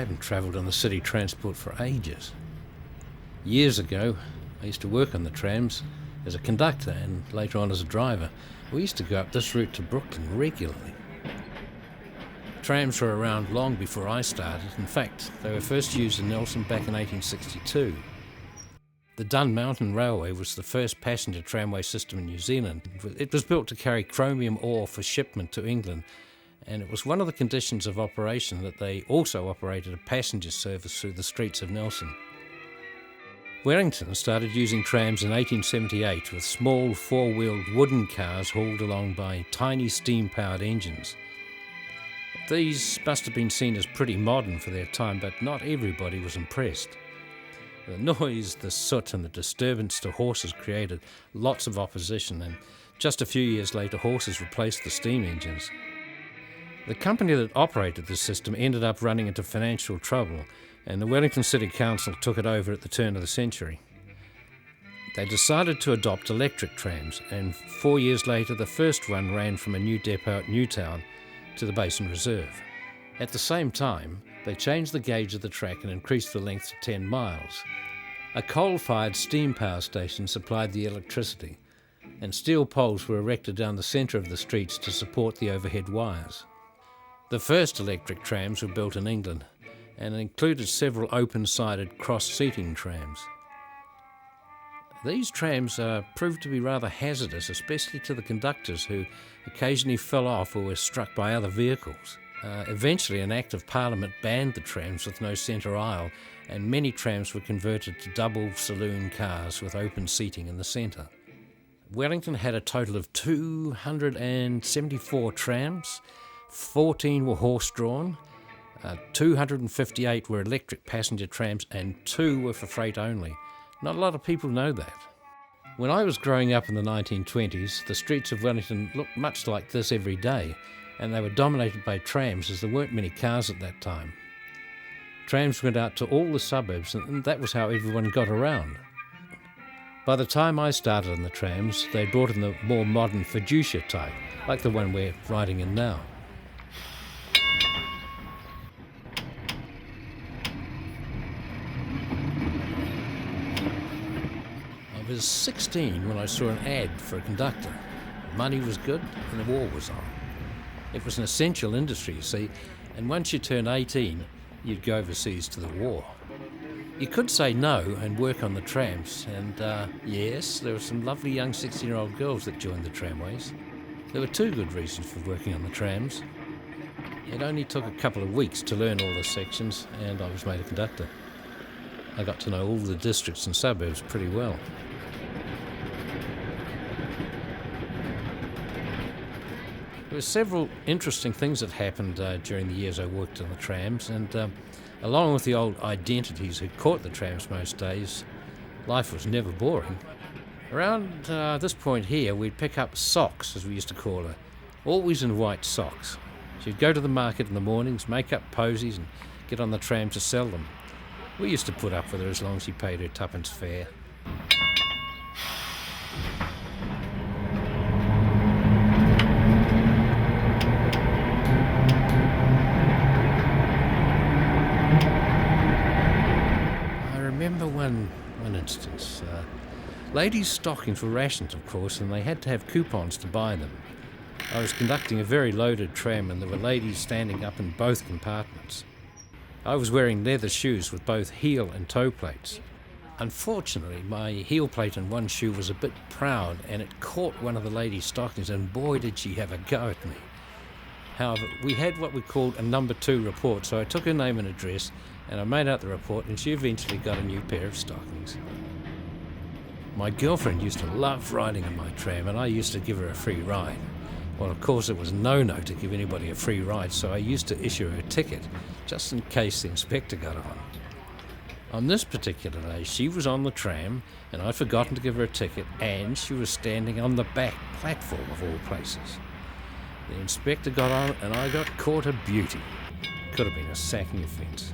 haven't travelled on the city transport for ages. Years ago, I used to work on the trams as a conductor and later on as a driver. We used to go up this route to Brooklyn regularly. Trams were around long before I started. In fact, they were first used in Nelson back in 1862. The Dun Mountain Railway was the first passenger tramway system in New Zealand. It was built to carry chromium ore for shipment to England, and it was one of the conditions of operation that they also operated a passenger service through the streets of Nelson. Wellington started using trams in 1878 with small four-wheeled wooden cars hauled along by tiny steam-powered engines. These must have been seen as pretty modern for their time, but not everybody was impressed. The noise, the soot and the disturbance to horses created lots of opposition, and just a few years later horses replaced the steam engines. The company that operated the system ended up running into financial trouble, and the Wellington City Council took it over at the turn of the century. They decided to adopt electric trams, and 4 years later the first one ran from a new depot at Newtown to the Basin Reserve. At the same time, they changed the gauge of the track and increased the length to 10 miles. A coal-fired steam power station supplied the electricity, and steel poles were erected down the centre of the streets to support the overhead wires. The first electric trams were built in England, and included several open-sided cross-seating trams. These trams proved to be rather hazardous, especially to the conductors who occasionally fell off or were struck by other vehicles. Eventually, an Act of Parliament banned the trams with no centre aisle, and many trams were converted to double saloon cars with open seating in the centre. Wellington had a total of 274 trams, 14 were horse-drawn, 258 were electric passenger trams, and 2 were for freight only. Not a lot of people know that. When I was growing up in the 1920s, the streets of Wellington looked much like this every day, and they were dominated by trams as there weren't many cars at that time. Trams went out to all the suburbs, and that was how everyone got around. By the time I started on the trams, they brought in the more modern fiducia type, like the one we're riding in now. I was 16 when I saw an ad for a conductor. Money was good and the war was on. It was an essential industry, you see, and once you turned 18, you'd go overseas to the war. You could say no and work on the trams, and yes, there were some lovely young 16-year-old girls that joined the tramways. There were 2 good reasons for working on the trams. It only took a couple of weeks to learn all the sections, and I was made a conductor. I got to know all the districts and suburbs pretty well. There were several interesting things that happened during the years I worked on the trams, and along with the old identities who caught the trams most days, life was never boring. Around this point here, we'd pick up socks, as we used to call her, always in white socks. She'd go to the market in the mornings, make up posies, and get on the tram to sell them. We used to put up with her as long as she paid her 2pence fare. One instance. Ladies' stockings were rationed, of course, and they had to have coupons to buy them. I was conducting a very loaded tram, and there were ladies standing up in both compartments. I was wearing leather shoes with both heel and toe plates. Unfortunately, my heel plate in one shoe was a bit proud, and it caught one of the ladies' stockings, and boy did she have a go at me. However, we had what we called a number 2 report, so I took her name and address, and I made out the report, and she eventually got a new pair of stockings. My girlfriend used to love riding in my tram, and I used to give her a free ride. Well, of course, it was no-no to give anybody a free ride, so I used to issue her a ticket, just in case the inspector got on. On this particular day, she was on the tram, and I'd forgotten to give her a ticket, and she was standing on the back platform of all places. The inspector got on, and I got caught a beauty. Could have been a sacking offence.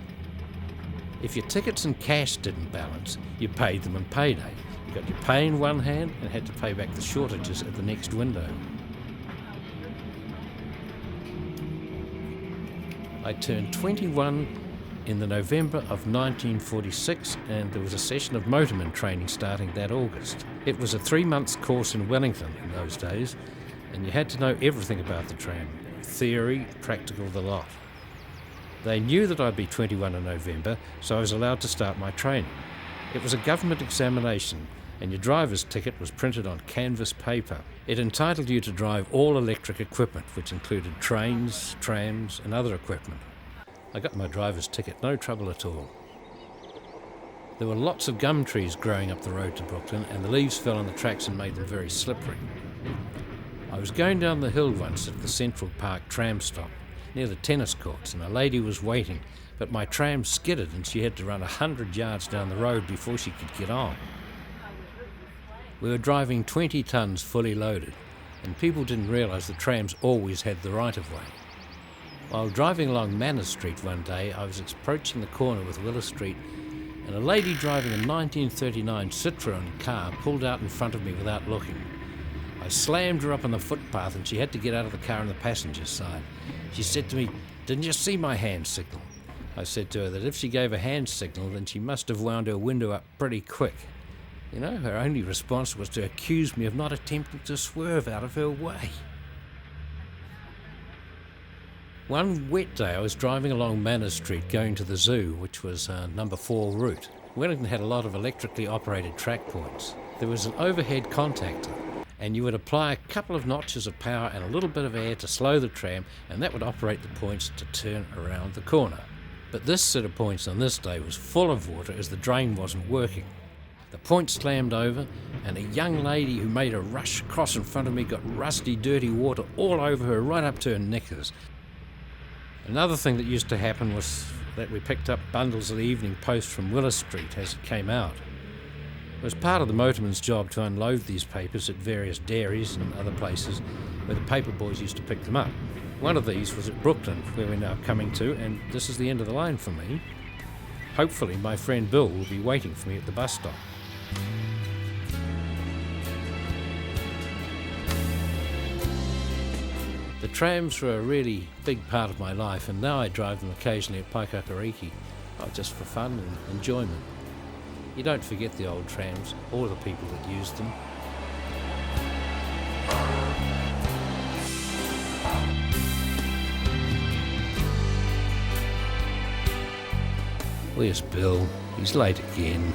If your tickets and cash didn't balance, you paid them on payday. You got your pay in one hand and had to pay back the shortages at the next window. I turned 21 in the November of 1946, and there was a session of motorman training starting that August. It was a 3-month course in Wellington in those days, and you had to know everything about the tram. Theory, practical, the lot. They knew that I'd be 21 in November, so I was allowed to start my training. It was a government examination, and your driver's ticket was printed on canvas paper. It entitled you to drive all electric equipment, which included trains, trams, and other equipment. I got my driver's ticket, no trouble at all. There were lots of gum trees growing up the road to Brooklyn, and the leaves fell on the tracks and made them very slippery. I was going down the hill once at the Central Park tram stop, near the tennis courts, and a lady was waiting, but my tram skidded and she had to run 100 yards down the road before she could get on. We were driving 20 tonnes fully loaded, and people didn't realise the trams always had the right-of-way. While driving along Manor Street one day, I was approaching the corner with Willis Street, and a lady driving a 1939 Citroën car pulled out in front of me without looking. I slammed her up on the footpath and she had to get out of the car on the passenger side. She said to me, "Didn't you see my hand signal?" I said to her that if she gave a hand signal, then she must have wound her window up pretty quick. You know, her only response was to accuse me of not attempting to swerve out of her way. One wet day I was driving along Manor Street going to the zoo, which was number 4 route. Wellington had a lot of electrically operated track points. There was an overhead contactor, and you would apply a couple of notches of power and a little bit of air to slow the tram, and that would operate the points to turn around the corner. But this set of points on this day was full of water as the drain wasn't working. The point slammed over, and a young lady who made a rush across in front of me got rusty, dirty water all over her, right up to her knickers. Another thing that used to happen was that we picked up bundles of the Evening Post from Willis Street as it came out. It was part of the motorman's job to unload these papers at various dairies and other places where the paper boys used to pick them up. One of these was at Brooklyn, where we're now coming to, and this is the end of the line for me. Hopefully my friend Bill will be waiting for me at the bus stop. The trams were a really big part of my life, and now I drive them occasionally at Paikakariki, just for fun and enjoyment. You don't forget the old trams or the people that used them. Where's Bill? He's late again.